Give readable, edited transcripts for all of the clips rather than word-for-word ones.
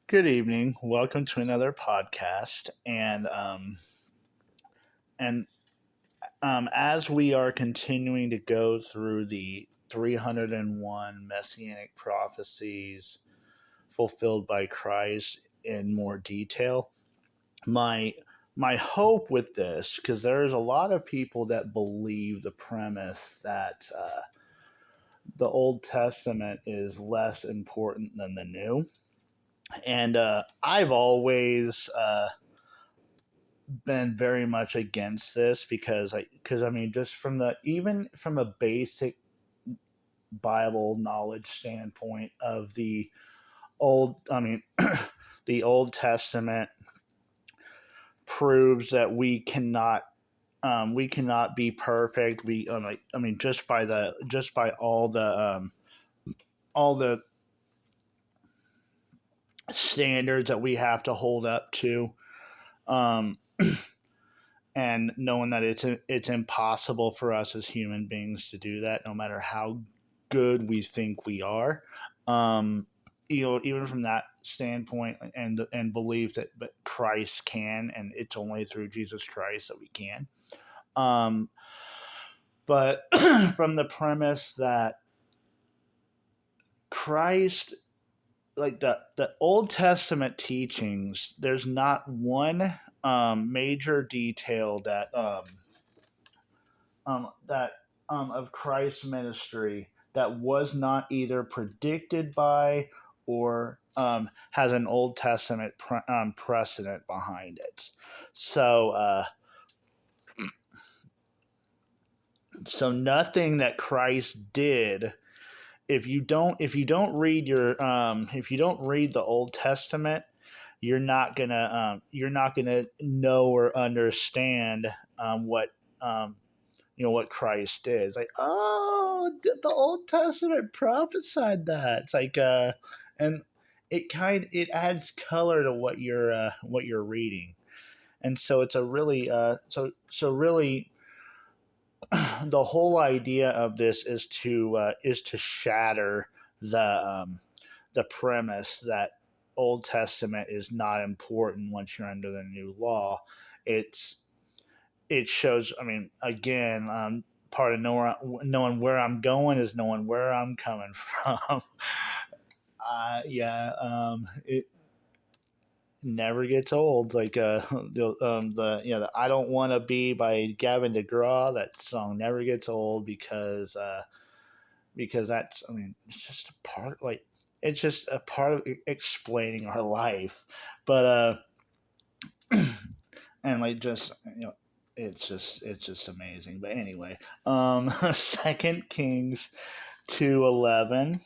Good evening. Welcome to another podcast. And as we are continuing to go through the 301 messianic prophecies fulfilled by Christ in more detail, my my hope with this, because there's a lot of people that believe the premise that the Old Testament is less important than the New, and I've always been very much against this because I mean just from the even from a basic Bible knowledge standpoint of the old I mean the Old Testament proves that we cannot be perfect. I mean just by all the standards that we have to hold up to, um, and knowing that it's impossible for us as human beings to do that, no matter how good we think we are. Um, even from that standpoint, and believe that, but Christ can, and it's only through Jesus Christ that we can. Um, but from the premise that Christ, like the Old Testament teachings, there's not one major detail that of Christ's ministry that was not either predicted by or has an Old Testament precedent behind it. So, so nothing that Christ did. If you don't read the Old Testament, you're not gonna know or understand what what Christ did. It's like, oh, the Old Testament prophesied that. It's like, and it adds color to what you're reading, and so it's a really really the whole idea of this is to shatter the premise that Old Testament is not important once you're under the new law. It's it shows. I mean, again, part of knowing where I'm going is knowing where I'm coming from. Yeah, it never gets old. Like the "I Don't Want to Be" by Gavin DeGraw. That song never gets old because that's, I mean, it's just a part, like, it's just a part of explaining our life. But and like just it's just amazing. But anyway, Second Kings 2:11.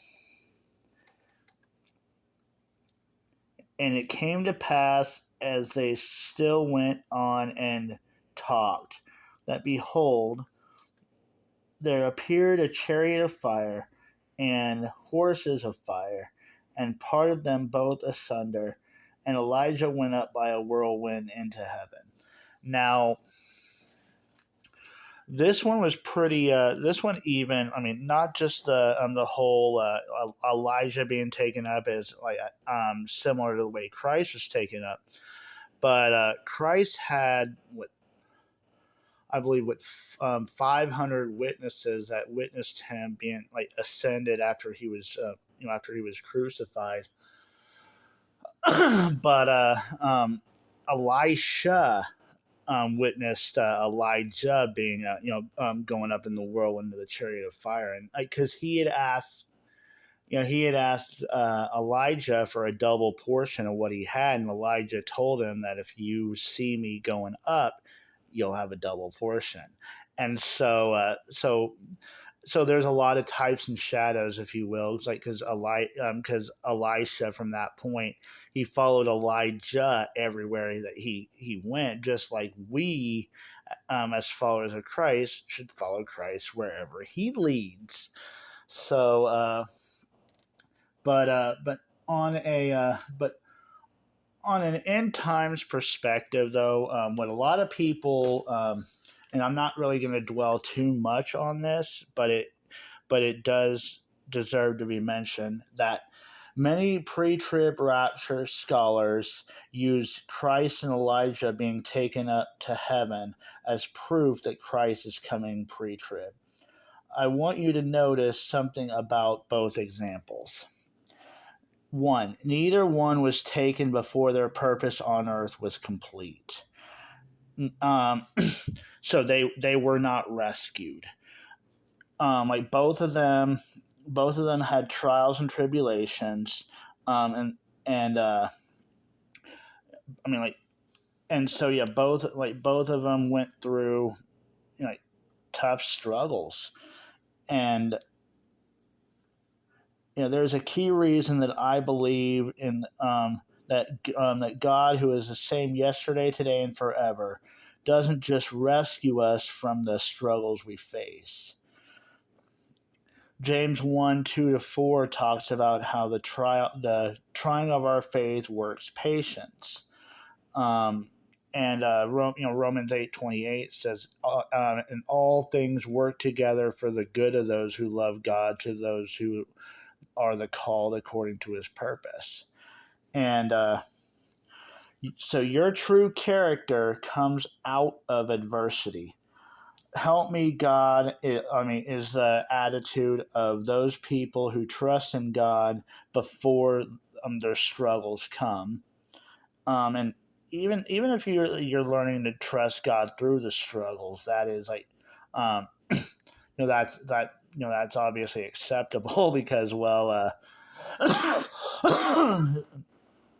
And it came to pass as they still went on and talked, that behold, there appeared a chariot of fire and horses of fire, and parted them both asunder, and Elijah went up by a whirlwind into heaven. Now, this one was pretty. This one, even, I mean, not just the whole Elijah being taken up as like similar to the way Christ was taken up, but Christ had what I believe 500 witnesses that witnessed him being like ascended after he was after he was crucified. But Elisha witnessed Elijah being, going up in the whirlwind of the chariot of fire, and because he had asked Elijah for a double portion of what he had, and Elijah told him that if you see me going up, you'll have a double portion. And so there's a lot of types and shadows, if you will. It's like because Elisha, from that point, he followed Elijah everywhere that he went, just like we, as followers of Christ, should follow Christ wherever he leads. So, but on a but on an end times perspective, though, what a lot of people, and I'm not really going to dwell too much on this, but it does deserve to be mentioned that Many pre-trib rapture scholars use Christ and Elijah being taken up to heaven as proof that Christ is coming pre-trib. I want you to notice something about both examples. One, neither one was taken before their purpose on earth was complete. Um, so they were not rescued. Like both of them had trials and tribulations, and I mean like and so yeah, both of them went through, like, tough struggles, and there's a key reason that I believe in, that God, who is the same yesterday, today, and forever, doesn't just rescue us from the struggles we face. James 1 2 to 4 talks about how the trying of our faith works patience. And Romans 8:28 says, and all things work together for the good of those who love God, to those who are the called according to his purpose. And so your true character comes out of adversity. Help me, God, is the attitude of those people who trust in God before their struggles come. And even if you're learning to trust God through the struggles, that is like, that's obviously acceptable because, well,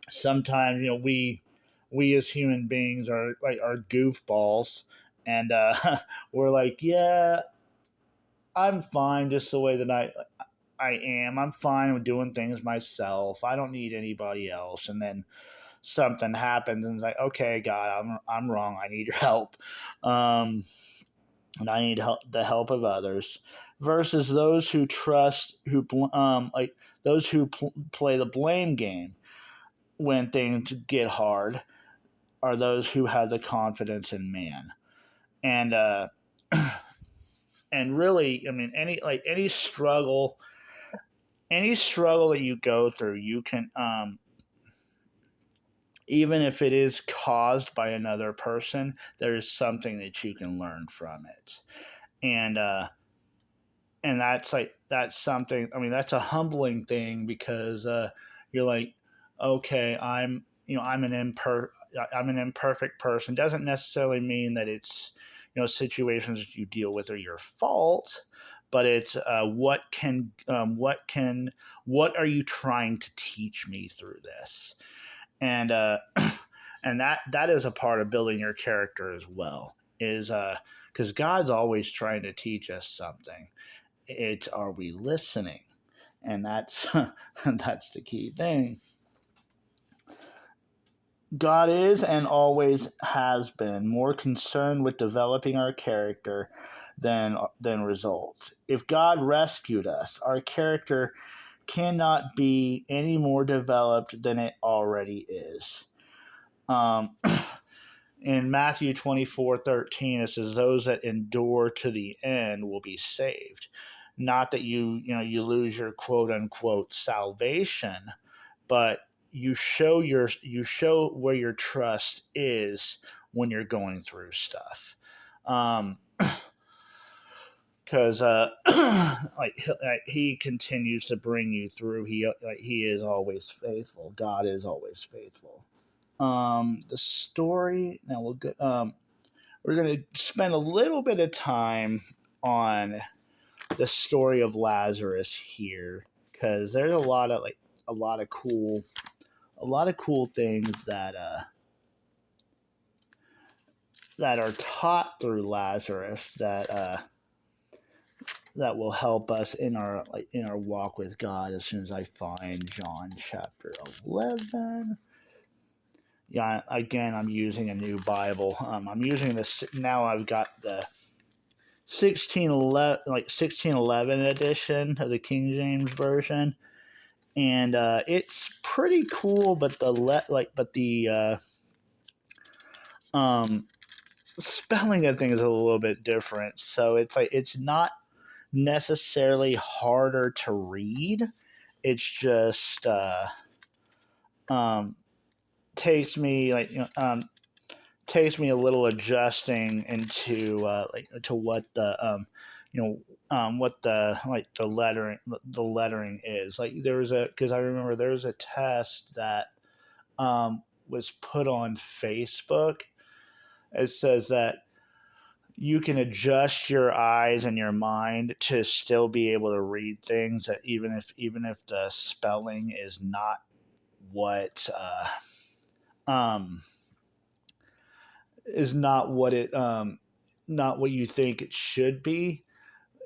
sometimes we as human beings are goofballs, and we're like, yeah, I'm fine just the way that I am. I'm fine with doing things myself. I don't need anybody else. And then something happens, and it's like, okay, God, I'm wrong. I need your help, and I need the help of others. Versus those who trust, like those who play the blame game when things get hard, are those who have the confidence in man. And and really, I mean, any struggle that you go through, you can, even if it is caused by another person, there is something that you can learn from it. And that's something, I mean, that's a humbling thing, because you're like, okay, I'm an imperfect person. Doesn't necessarily mean that it's, situations that you deal with are your fault, but it's, what are you trying to teach me through this? And and that is a part of building your character as well, is because God's always trying to teach us something. It's, are we listening? And that's that's the key thing. God is and always has been more concerned with developing our character than results. If God rescued us, our character cannot be any more developed than it already is. Um, in Matthew 24:13, it says, "Those that endure to the end will be saved." Not that you lose your quote unquote salvation, but you show where your trust is when you're going through stuff. Because like he continues to bring you through. He is always faithful. God is always faithful. The story, now we're gonna spend a little bit of time on the story of Lazarus here, because there's a lot of cool things that are taught through Lazarus, that will help us in our walk with God. As soon as I find John chapter 11. Yeah, again, I'm using a new Bible. I'm using this now. I've got the 1611 edition of the King James version, and it's pretty cool. But the spelling of things is a little bit different. So it's not necessarily harder to read. it's just um, takes me like takes me a little adjusting into like to what the you know what the like the lettering is. Like there was a because I remember there was a test that was put on Facebook. It says that you can adjust your eyes and your mind to still be able to read things that even if the spelling is not what um is not what it not what you think it should be.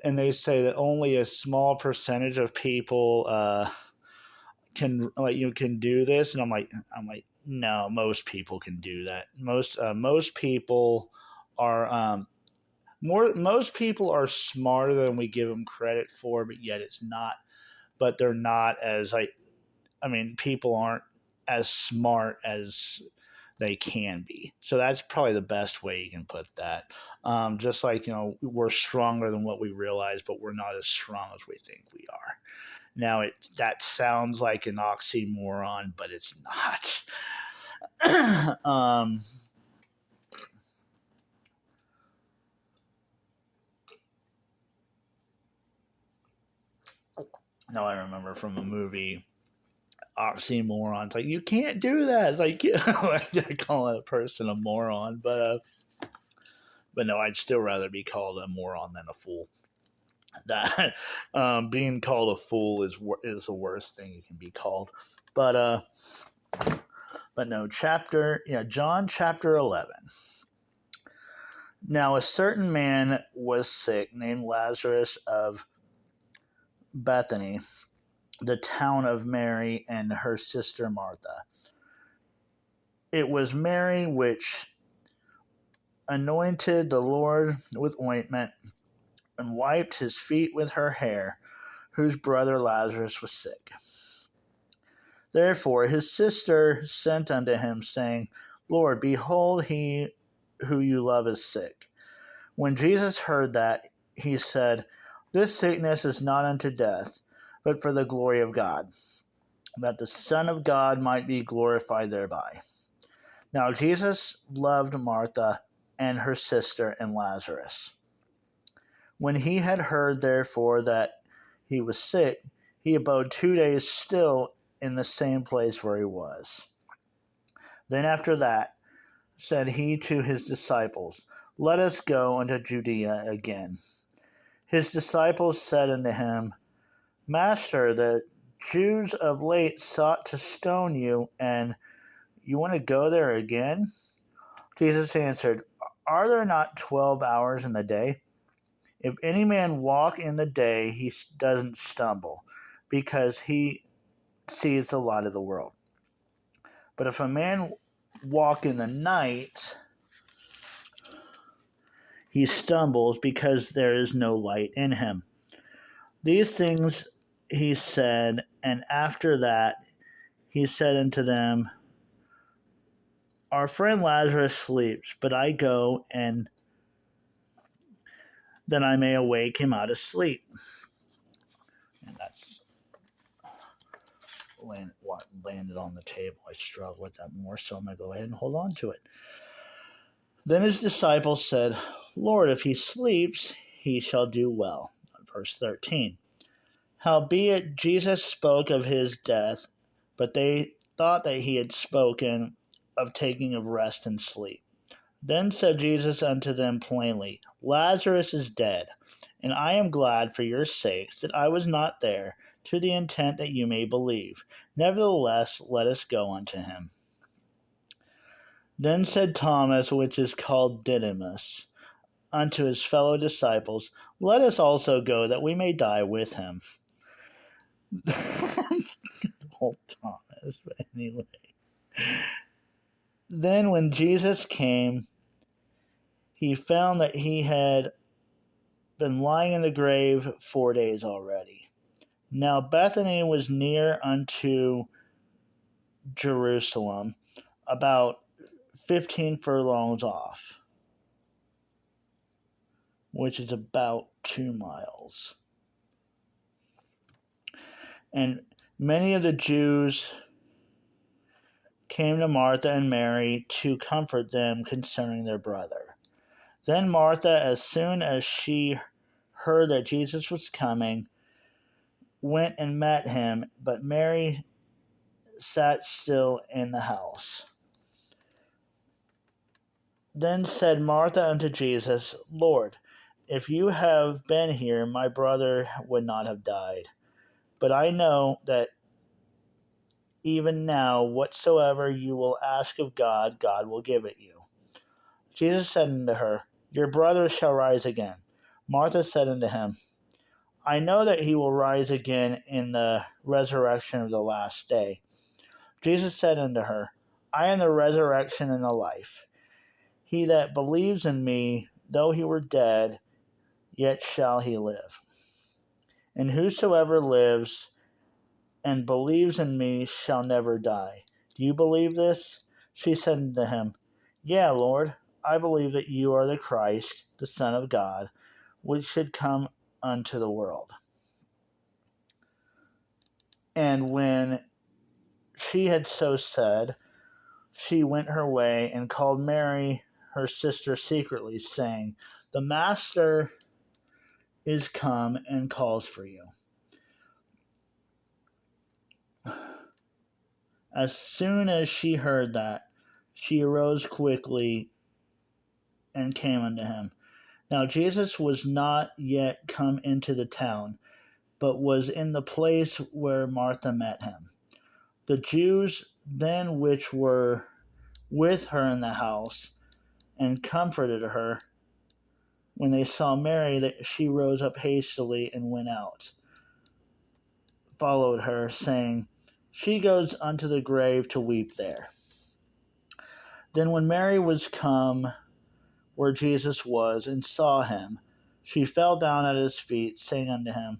And they say that only a small percentage of people can can do this. And I'm like no, most people can do that. Most people are most people are smarter than we give them credit for, but yet it's not. But they're not as like I mean, people aren't as smart as they can be. So that's probably the best way you can put that. Just like we're stronger than what we realize, but we're not as strong as we think we are. Now that sounds like an oxymoron, but it's not. No, I remember from a movie oxymorons. Like you can't do that. It's like like calling a person a moron, but no, I'd still rather be called a moron than a fool. That being called a fool is the worst thing you can be called. But but no, John chapter 11. Now a certain man was sick named Lazarus of Bethany, the town of Mary and her sister Martha. It was Mary which anointed the Lord with ointment and wiped his feet with her hair, whose brother Lazarus was sick. Therefore his sister sent unto him, saying, Lord, behold, he who you love is sick. When Jesus heard that, he said, This sickness is not unto death, but for the glory of God, that the Son of God might be glorified thereby. Now Jesus loved Martha and her sister and Lazarus. When he had heard, therefore, that he was sick, he abode 2 days still in the same place where he was. Then after that said he to his disciples, Let us go unto Judea again. His disciples said unto him, Master, the Jews of late sought to stone you, and you want to go there again? Jesus answered, Are there not 12 hours in the day? If any man walk in the day, he doesn't stumble, because he sees the light of the world. But if a man walk in the night, he stumbles, because there is no light in him. These things he said, and after that he said unto them, Our friend Lazarus sleeps, but I go, and then I may awake him out of sleep. And that's what landed on the table. I struggle with that more, so I'm going to go ahead and hold on to it. Then his disciples said, Lord, if he sleeps, he shall do well. Verse 13. Howbeit Jesus spoke of his death, but they thought that he had spoken of taking of rest and sleep. Then said Jesus unto them plainly, Lazarus is dead, and I am glad for your sakes that I was not there, to the intent that you may believe. Nevertheless, let us go unto him. Then said Thomas, which is called Didymus, unto his fellow disciples, Let us also go, that we may die with him. Old Thomas, but anyway. Then when Jesus came, he found that he had been lying in the grave 4 days already. Now Bethany was near unto Jerusalem, about 15 furlongs off, which is about 2 miles. And Many of the Jews came to Martha and Mary to comfort them concerning their brother. Then Martha, as soon as she heard that Jesus was coming, went and met him, but Mary sat still in the house. Then said Martha unto Jesus, Lord, if you had been here, my brother would not have died. But I know that even now, whatsoever you will ask of God, God will give it you. Jesus said unto her, Your brother shall rise again. Martha said unto him, I know that he will rise again in the resurrection of the last day. Jesus said unto her, I am the resurrection and the life. He that believes in me, though he were dead, yet shall he live. And whosoever lives and believes in me shall never die. Do you believe this? She said unto him, Yea, Lord, I believe that you are the Christ, the Son of God, which should come unto the world. And when she had so said, she went her way and called Mary, her sister, secretly, saying, The Master is come and calls for you. As soon as she heard that, she arose quickly and came unto him. Now Jesus was not yet come into the town, but was in the place where Martha met him. The Jews then which were with her in the house, and comforted her, when they saw Mary, that she rose up hastily and went out, followed her, saying, She goes unto the grave to weep there. Then when Mary was come where Jesus was, and saw him, she fell down at his feet, saying unto him,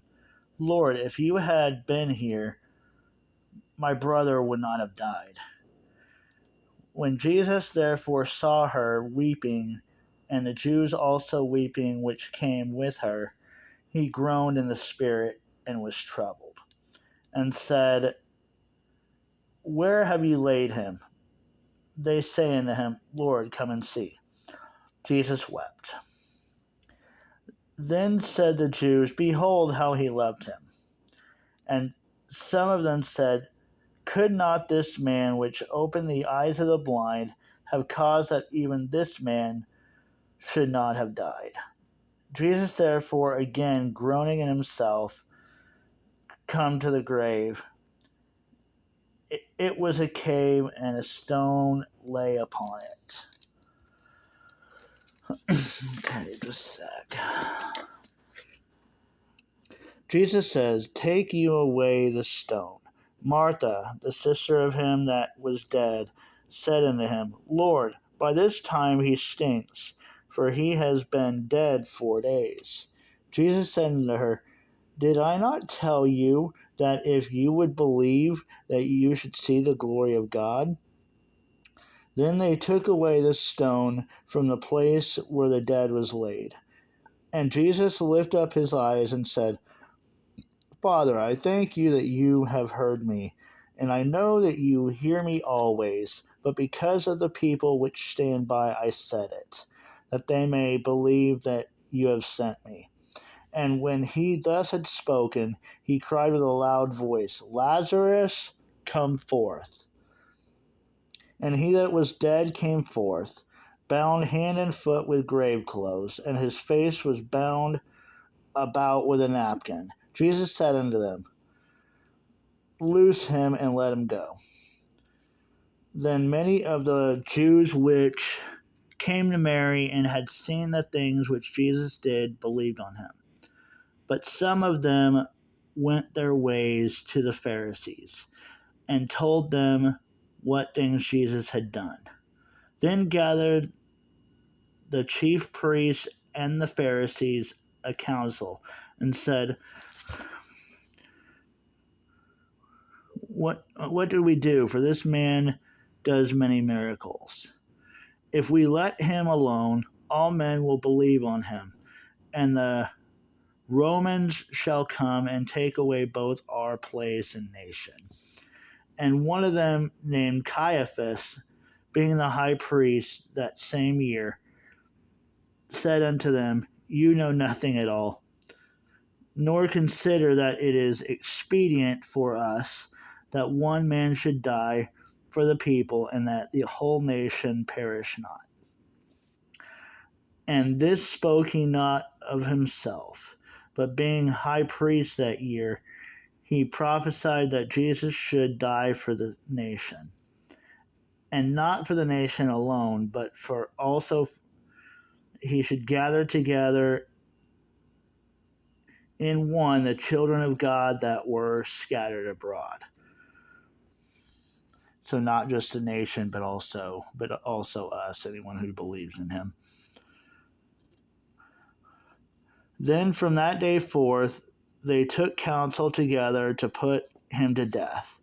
Lord, if you had been here, my brother would not have died. When Jesus therefore saw her weeping, and the Jews also weeping which came with her, he groaned in the spirit and was troubled, and said, Where have you laid him? They say unto him, Lord, come and see. Jesus wept. Then said the Jews, Behold how he loved him. And some of them said, Could not this man which opened the eyes of the blind have caused that even this man should not have died? Jesus therefore, again groaning in himself, come to the grave. It was a cave, and a stone lay upon it. Okay, just a sec. Jesus says, Take you away the stone. Martha, the sister of him that was dead, said unto him, Lord, by this time he stinks, for he has been dead 4 days. Jesus said unto her, Did I not tell you that if you would believe, that you should see the glory of God? Then they took away the stone from the place where the dead was laid. And Jesus lifted up his eyes and said, Father, I thank you that you have heard me, and I know that you hear me always, but because of the people which stand by I said it, that they may believe that you have sent me. And when he thus had spoken, he cried with a loud voice, Lazarus, come forth. And he that was dead came forth, bound hand and foot with grave clothes, and his face was bound about with a napkin. Jesus said unto them, Loose him and let him go. Then many of the Jews which came to Mary and had seen the things which Jesus did believed on him. But some of them went their ways to the Pharisees, and told them what things Jesus had done. Then gathered the chief priests and the Pharisees a council, and said, What do we do? For this man does many miracles. If we let him alone, all men will believe on him, and the Romans shall come and take away both our place and nation. And one of them, named Caiaphas, being the high priest that same year, said unto them, You know nothing at all, nor consider that it is expedient for us that one man should die for the people, and that the whole nation perish not. And this spoke he not of himself, but being high priest that year, he prophesied that Jesus should die for the nation, and not for the nation alone, but for also he should gather together in one the children of God that were scattered abroad. So not just the nation, but also us, anyone who believes in him. Then from that day forth they took counsel together to put him to death.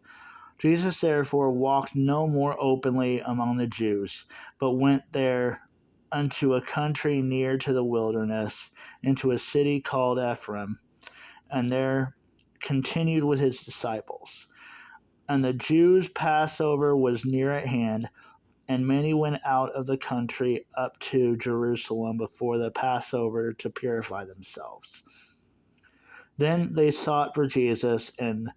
Jesus therefore walked no more openly among the Jews, but went there unto a country near to the wilderness, into a city called Ephraim, and there continued with his disciples. And the Jews' Passover was near at hand, and many went out of the country up to Jerusalem before the Passover to purify themselves. Then they sought for Jesus, and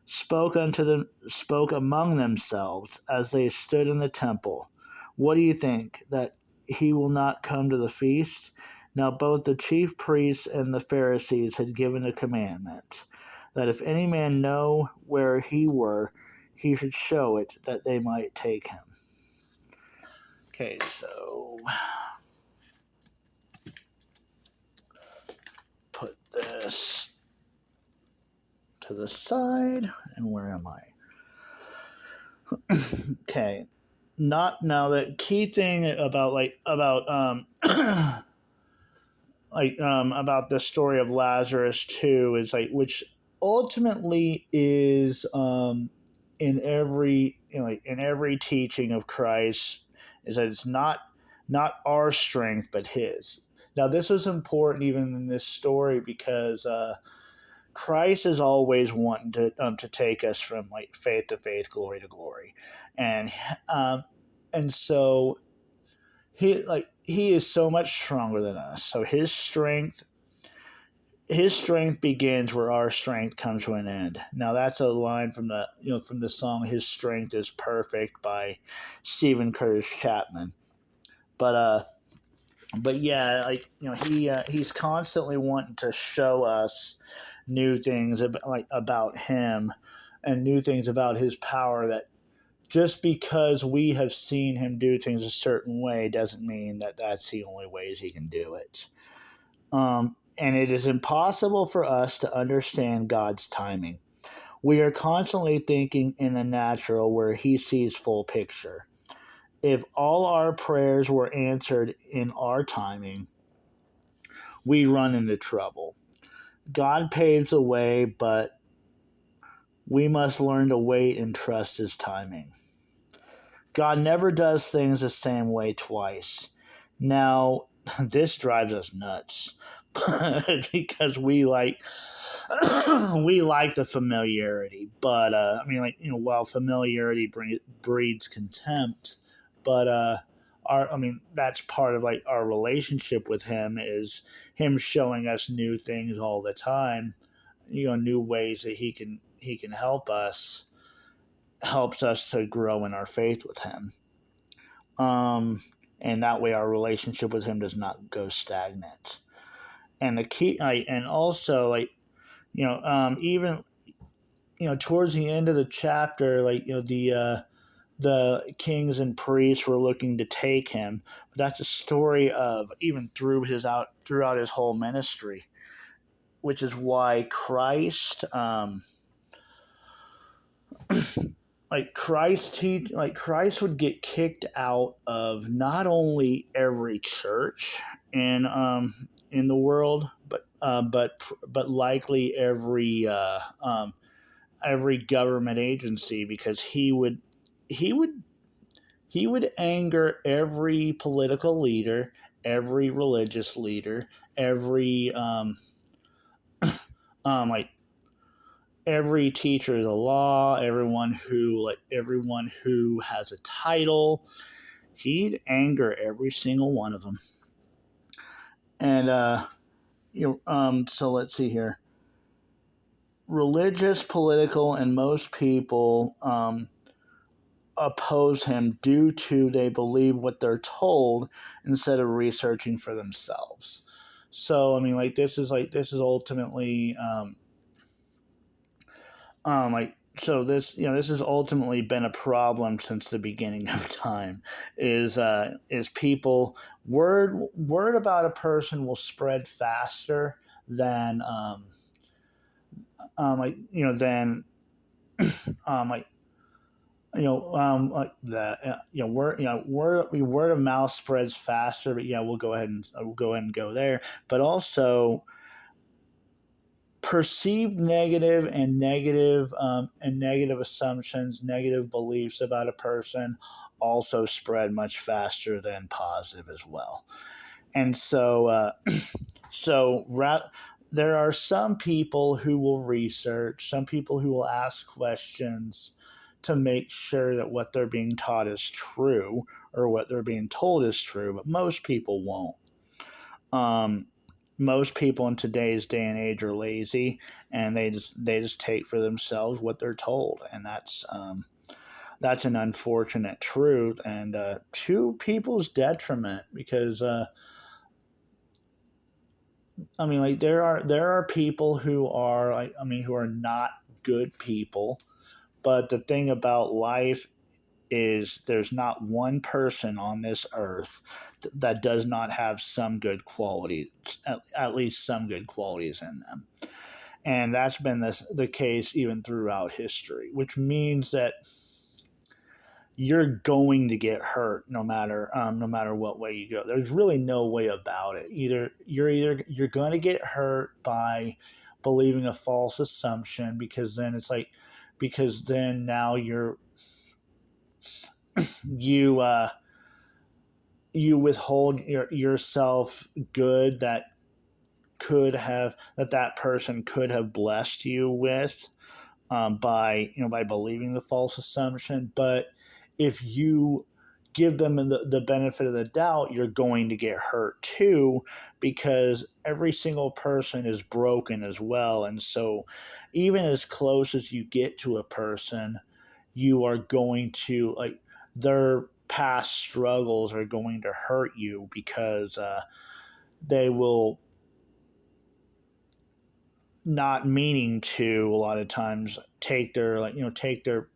spoke among themselves as they stood in the temple, What do you think, that he will not come to the feast? Now both the chief priests and the Pharisees had given a commandment, that if any man know where he were, he should show it, that they might take him. Okay, so put this to the side, and where am I? Okay, not now. The key thing about about the story of Lazarus too is which ultimately is in every in every teaching of Christ, is that it's not our strength but his. Now this was important even in this story because Christ is always wanting to take us from faith to faith, glory to glory, and um, and so he is so much stronger than us. So his strength begins where our strength comes to an end. Now that's a line from the song "His Strength Is Perfect" by Stephen Curtis Chapman. But yeah, he's constantly wanting to show us new things about him, and new things about his power, that just because we have seen him do things a certain way doesn't mean that that's the only ways he can do it. And it is impossible for us to understand God's timing. We are constantly thinking in the natural where he sees full picture. If all our prayers were answered in our timing, we run into trouble. God paves the way, but we must learn to wait and trust his timing. God never does things the same way twice. Now, this drives us nuts because we like the familiarity, but while familiarity breeds contempt, but that's part of our relationship with him, is him showing us new things all the time, new ways that he can helps us to grow in our faith with him. And that way our relationship with him does not go stagnant. And the key, and also even towards the end of the chapter, the kings and priests were looking to take him. But that's a story of even throughout his whole ministry, which is why Christ Christ would get kicked out of not only every church in the world, but likely every government agency, because he would anger every political leader, every religious leader, every like every teacher of the law, everyone who has a title, he'd anger every single one of them. And so let's see here. Religious, political, and most people oppose him due to they believe what they're told instead of researching for themselves. So I mean, this is ultimately this has ultimately been a problem since the beginning of time. Is people word about a person will spread faster than like you know than like like that word of mouth spreads faster. But yeah, we'll go ahead and go there. But also perceived negative assumptions, negative beliefs about a person also spread much faster than positive as well. And there are some people who will research, some people who will ask questions to make sure that what they're being taught is true or what they're being told is true, but most people won't. Most people in today's day and age are lazy, and they just take for themselves what they're told, and that's an unfortunate truth, and to people's detriment, because there are people who are who are not good people, but the thing about life is there's not one person on this earth that does not have some good qualities, at least some good qualities in them. And that's been the case even throughout history, which means that you're going to get hurt no matter what way you go. There's really no way about it. You're going to get hurt by believing a false assumption, because then now you withhold yourself good that person could have blessed you with, by believing the false assumption. But if you give them the benefit of the doubt, you're going to get hurt too, because every single person is broken as well. And so even as close as you get to a person, you are going to their past struggles are going to hurt you, because they will, not meaning to, a lot of times take their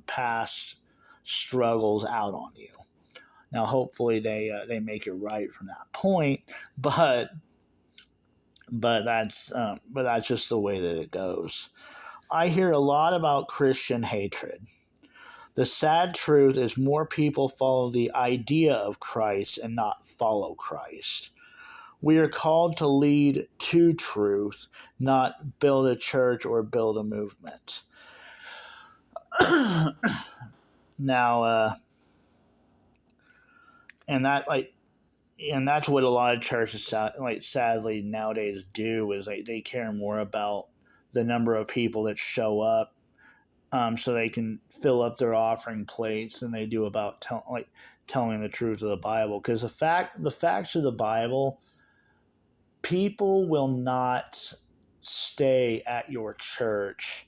past struggles out on you. Now hopefully they make it right from that point, but that's just the way that it goes. I hear a lot about Christian hatred. The sad truth is more people follow the idea of Christ and not follow Christ. We are called to lead to truth, not build a church or build a movement. Now, and that's what a lot of churches sadly nowadays do, is they care more about the number of people that show up, so they can fill up their offering plates, than they do about telling the truth of the Bible. Because the facts of the Bible, people will not stay at your church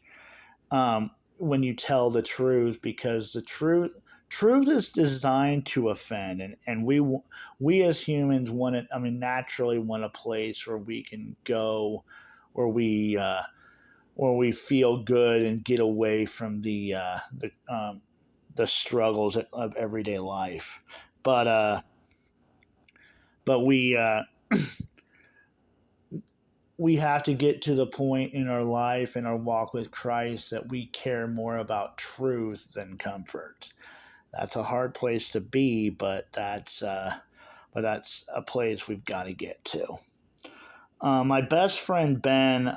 when you tell the truth, because the truth is designed to offend, and we as humans naturally want a place where we can go, where we feel good and get away from the struggles of everyday life. But we have to get to the point in our life, in our walk with Christ, that we care more about truth than comfort. That's a hard place to be, but that's a place we've got to get to. My best friend Ben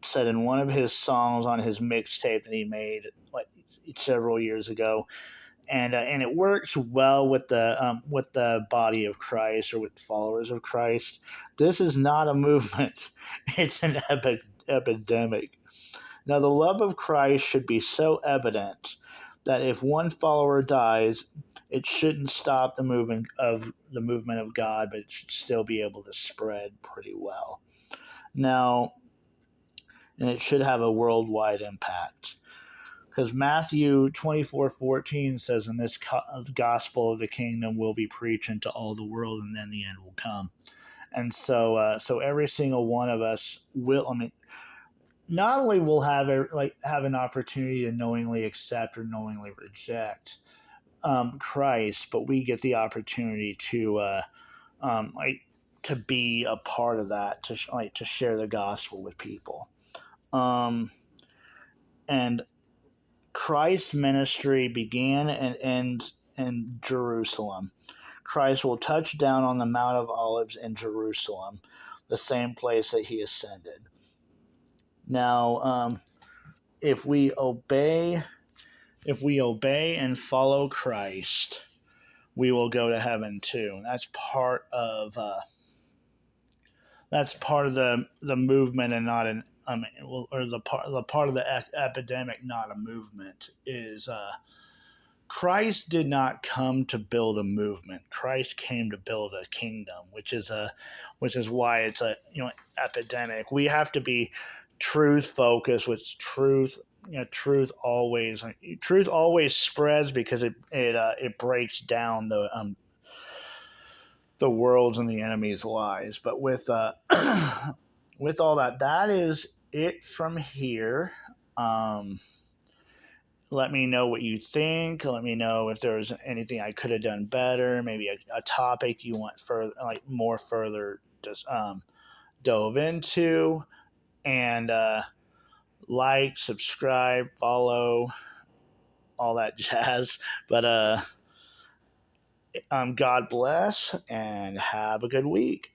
said in one of his songs on his mixtape that he made several years ago, and it works well with the body of Christ, or with followers of Christ. This is not a movement; it's an epidemic. Now, the love of Christ should be so evident that if one follower dies, it shouldn't stop the movement of God, but it should still be able to spread pretty well. Now, and it should have a worldwide impact. Because Matthew 24:14 says, "In this gospel of the kingdom will be preached into all the world, and then the end will come." And so every single one of us will. I mean, not only will have an opportunity to knowingly accept or knowingly reject Christ, but we get the opportunity to to be a part of that, to share the gospel with people. And Christ's ministry began and ends in Jerusalem. Christ will touch down on the Mount of Olives in Jerusalem, the same place that he ascended. Now, if we obey and follow Christ, we will go to heaven too. And that's part of the movement, and not an or the part of the epidemic, not a movement. Is Christ did not come to build a movement. Christ came to build a kingdom, which is why it's a epidemic. We have to be truth focused, which truth always spreads because it breaks down the world's and the enemy's lies. But with with all that is it from here. Let me know what you think. Let me know if there's anything I could have done better. Maybe a topic you want further just dove into. And like, subscribe, follow, all that jazz. But God bless and have a good week.